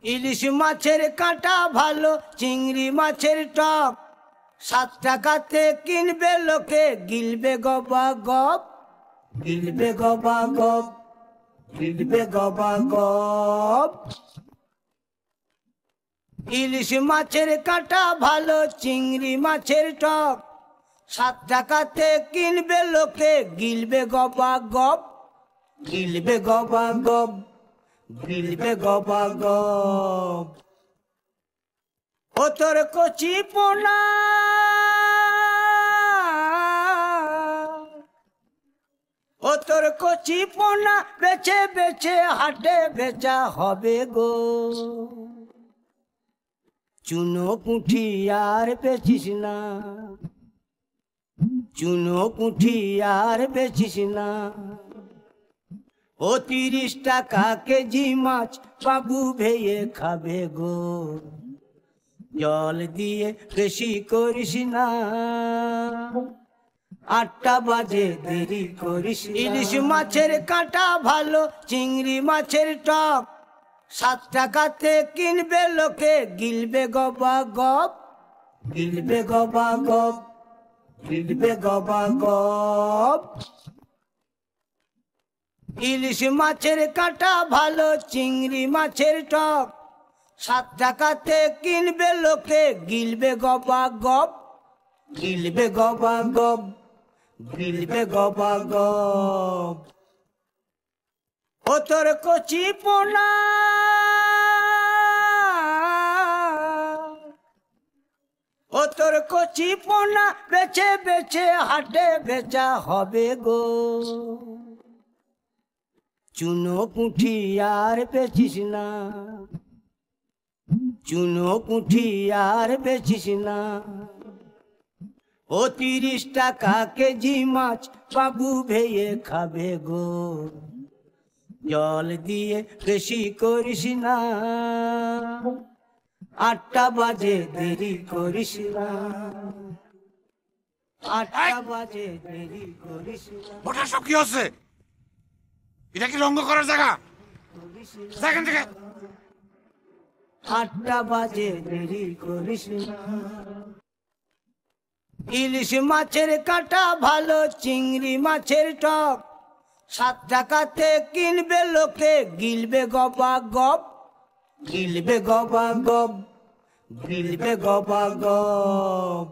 ইলিশ মাছের কাঁটা ভালো, চিংড়ি মাছের টক। 7 টাকাতে কিনবে লোকে, গিলবে গবা গপ, গিলবে গবা গপ, গিলবে গবা গপ। ইলিশ মাছের কাঁটা ভালো, চিংড়ি মাছের টক। 7 টাকাতে কিনবে লোকে, গিলবে গবা গপ, গিলবে গবা গপ, গিলবে গবা গপ। ও তোর কচি পোনা, ও তোর কচি পোনা বেছে বেছে হাটে বেচা হবে গো। চুনো পুঁঠি আর বেচিস না, চুনো পুঁঠি আর বেচিস না। ও 30 টাকা কেজি মাছ বাবু ভেয়ে খাবে গো। জল দিয়ে বেশি করিস না, 8টা বাজে দেরি করিস। ইলিশ মাছের কাঁটা ভালো, চিংড়ি মাছের টক। 7 টাকাতে কিনবে লোকে, গিলবে গবা গপ, গিলবে গবা গপ, গিলবে গবা গপ। ইলিশ মাছের কাঁটা ভালো, চিংড়ি মাছের টক। 7 টাকাতে কিনবে লোকে, গিলবে গবা গপ, গিলবে গবা গপ, গিলবে গবা গপ। ও তোর কচি পোনা, ও তোর কচি পোনা বেছে বেছে হাটে বেচা হবে গো। চুনো পুঁঠি আর বেচিস না, চুনো পুঁঠি আর বেচিস না। ও 30 টাকা কেজি মাছ বাবু ভেয়ে খাবে গো। জল দিয়ে বেশি করিস না, 8টা বাজে দেরি করিস না, 8টা বাজে দেরি করিস না। ওটা সব কি হচ্ছে? এটা কি রঙ্গ করার জায়গা? সেখান থেকে 8টা বাজে দেরি করিস না। ইলিশ মাছের কাঁটা ভালো, চিংড়ি মাছের টক। 7 টাকাতে কিনবে লোকে, গিলবে গবা গপ, গিলবে গবা গপ, গিলবে গবা গপ।